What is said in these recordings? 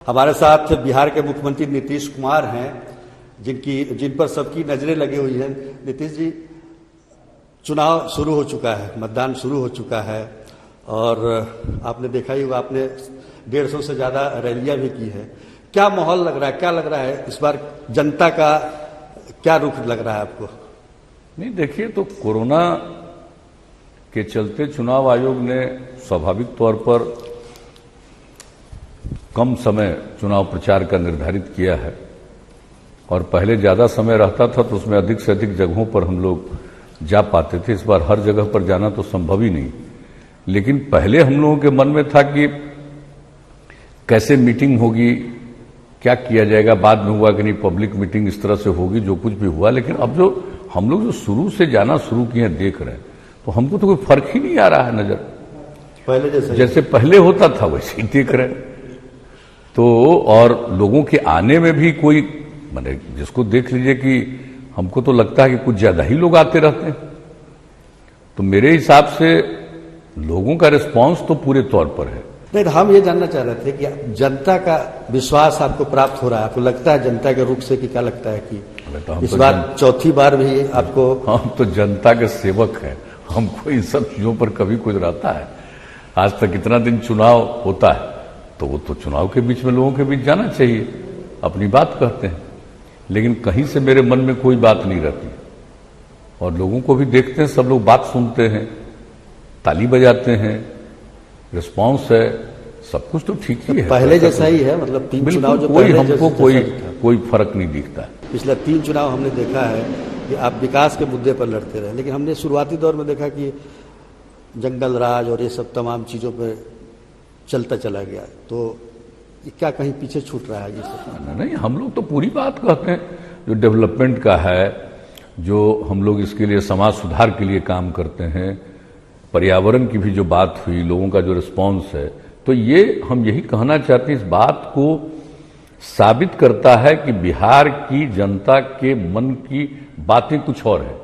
हमारे साथ बिहार के मुख्यमंत्री नीतीश कुमार हैं, जिन पर सबकी नजरें लगी हुई हैं। नीतीश जी, चुनाव शुरू हो चुका है, मतदान शुरू हो चुका है और आपने देखा ही होगा, आपने 150 से ज्यादा रैलियां भी की है। क्या माहौल लग रहा है, क्या लग रहा है इस बार जनता का क्या रुख लग रहा है आपको? नहीं, देखिए, तो कोरोना के चलते चुनाव आयोग ने स्वाभाविक तौर पर कम समय चुनाव प्रचार का निर्धारित किया है और पहले ज्यादा समय रहता था तो उसमें अधिक से अधिक जगहों पर हम लोग जा पाते थे। इस बार हर जगह पर जाना तो संभव ही नहीं, लेकिन पहले हम लोगों के मन में था कि कैसे मीटिंग होगी, क्या किया जाएगा। बाद में हुआ कि नहीं, पब्लिक मीटिंग इस तरह से होगी, जो कुछ भी हुआ। लेकिन अब जो हम लोग जो शुरू से जाना शुरू किए हैं, देख रहे हैं, तो हमको तो कोई फर्क ही नहीं आ रहा है नजर। पहले जैसे पहले होता था वैसे ही देख रहे हैं। तो और लोगों के आने में भी कोई, माने जिसको देख लीजिए कि हमको तो लगता है कि कुछ ज्यादा ही लोग आते रहते हैं। तो मेरे हिसाब से लोगों का रिस्पांस तो पूरे तौर पर है। नहीं, हम ये जानना चाह रहे थे कि जनता का विश्वास आपको प्राप्त हो रहा है, आपको लगता है जनता के रुख से कि क्या लगता है कि इस बार चौथी बार भी आपको? हम तो जनता के सेवक हैं, हमको इन सब चीजों पर कभी कुछ रहता है। आज तक इतना दिन चुनाव होता है तो वो तो चुनाव के बीच में लोगों के बीच जाना चाहिए, अपनी बात कहते हैं। लेकिन कहीं से मेरे मन में कोई बात नहीं रहती और लोगों को भी देखते हैं, सब लोग बात सुनते हैं, ताली बजाते हैं, रिस्पांस है, सब कुछ तो ठीक ही है, पहले जैसा ही है। मतलब 3 चुनाव जो कोई हमको कोई फर्क नहीं दिखता। पिछले 3 चुनाव हमने देखा है कि आप विकास के मुद्दे पर लड़ते रहे, लेकिन हमने शुरुआती दौर में देखा कि जंगल राज और ये सब तमाम चीजों पर चलता चला गया। तो क्या कहीं पीछे छूट रहा है ये सब? नहीं, हम लोग तो पूरी बात कहते हैं, जो डेवलपमेंट का है, जो हम लोग इसके लिए समाज सुधार के लिए काम करते हैं, पर्यावरण की भी जो बात हुई, लोगों का जो रिस्पांस है, तो ये हम यही कहना चाहते हैं। इस बात को साबित करता है कि बिहार की जनता के मन की बातें कुछ और है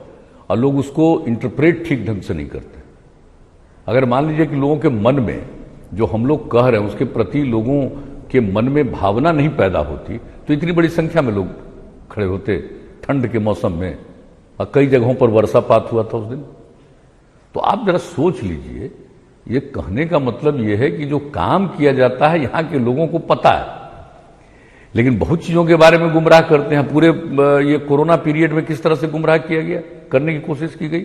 और लोग उसको इंटरप्रेट ठीक ढंग से नहीं करते। अगर मान लीजिए कि लोगों के मन में जो हम लोग कह रहे हैं उसके प्रति लोगों के मन में भावना नहीं पैदा होती तो इतनी बड़ी संख्या में लोग खड़े होते ठंड के मौसम में, और कई जगहों पर वर्षापात हुआ था उस दिन। तो आप जरा सोच लीजिए, ये कहने का मतलब ये है कि जो काम किया जाता है यहां के लोगों को पता है, लेकिन बहुत चीजों के बारे में गुमराह करते हैं। पूरे ये कोरोना पीरियड में किस तरह से गुमराह किया गया, करने की कोशिश की गई,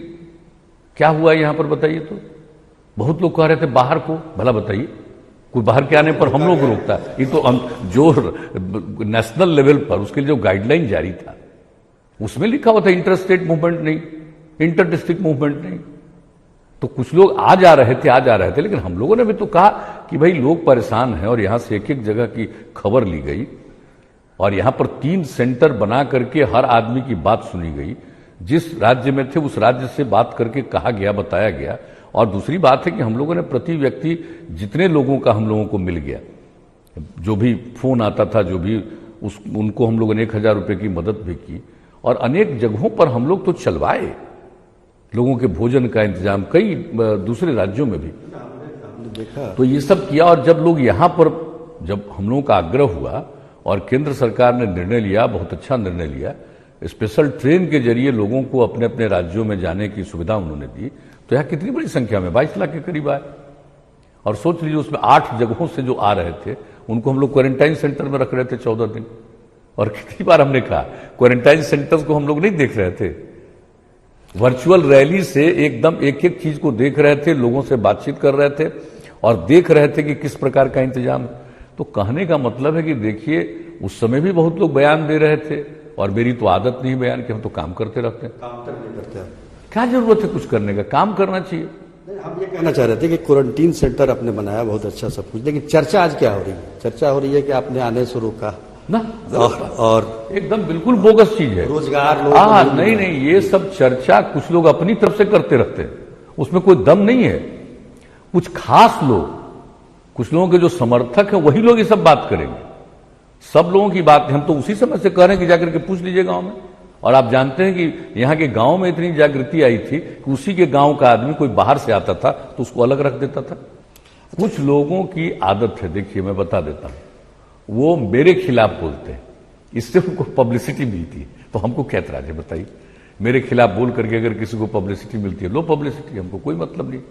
क्या हुआ यहां पर बताइए। तो बहुत लोग कह रहे थे बाहर को, भला बताइए, कोई बाहर के आने पर हम लोग रोकता है? ये तो जो नेशनल लेवल पर उसके लिए जो गाइडलाइन जारी था उसमें लिखा हुआ था इंटर स्टेट मूवमेंट नहीं, इंटर डिस्ट्रिक्ट मूवमेंट नहीं। तो कुछ लोग आ जा रहे थे, लेकिन हम लोगों ने भी तो कहा कि भाई लोग परेशान हैं और यहां से एक एक जगह की खबर ली गई और यहां पर 3 सेंटर बना करके हर आदमी की बात सुनी गई। जिस राज्य में थे उस राज्य से बात करके कहा गया, बताया गया। और दूसरी बात है कि हम लोगों ने प्रति व्यक्ति जितने लोगों का हम लोगों को मिल गया, जो भी फोन आता था, जो भी उनको हम लोगों ने 1000 रुपए की मदद भी की और अनेक जगहों पर हम लोग तो चलवाए लोगों के भोजन का इंतजाम, कई दूसरे राज्यों में भी देखा। तो ये सब किया और जब लोग यहां पर, जब हम लोगों का आग्रह हुआ और केंद्र सरकार ने निर्णय लिया, बहुत अच्छा निर्णय लिया, स्पेशल ट्रेन के जरिए लोगों को अपने अपने राज्यों में जाने की सुविधा उन्होंने दी, तो यहां कितनी बड़ी संख्या में 22 लाख के करीब आए। और सोच लीजिए उसमें 8 जगहों से जो आ रहे थे उनको हम लोग क्वारंटाइन सेंटर में रख रहे थे 14 दिन। और कितनी बार हमने कहा, क्वारंटाइन सेंटर्स को हम लोग नहीं देख रहे थे, वर्चुअल रैली से एकदम एक एक चीज को देख रहे थे, लोगों से बातचीत कर रहे थे और देख रहे थे कि किस प्रकार का इंतजाम। तो कहने का मतलब है कि देखिए, उस समय भी बहुत लोग बयान दे रहे थे और मेरी तो आदत नहीं बयान की, हम तो काम करते रहते हैं। काम तक नहीं करते हैं, क्या जरूरत है कुछ करने का, काम करना चाहिए। हम ये कहना चाह रहे थे कि क्वारंटीन सेंटर आपने बनाया, बहुत अच्छा सब कुछ, लेकिन चर्चा आज क्या हो रही है? चर्चा हो रही है कि आपने आने से रोका ना, और एकदम बिल्कुल बोगस चीज है। रोजगार नहीं, ये सब चर्चा कुछ लोग अपनी तरफ से करते रहते हैं, उसमें कोई दम नहीं है। कुछ खास लोग, कुछ लोगों के जो समर्थक हैं वही लोग ये सब बात करेंगे। सब लोगों की बात हम तो उसी समय से कह रहे हैं कि जाकर के पूछ लीजिए गांव में। और आप जानते हैं कि यहाँ के गांव में इतनी जागृति आई थी कि उसी के गांव का आदमी कोई बाहर से आता था तो उसको अलग रख देता था। कुछ लोगों की आदत है, देखिए मैं बता देता हूं, वो मेरे खिलाफ बोलते हैं, इससे उनको पब्लिसिटी मिलती है। तो हमको क्या एतराज है बताइए? मेरे खिलाफ बोल करके अगर किसी को पब्लिसिटी मिलती है, लो पब्लिसिटी, हमको कोई मतलब नहीं।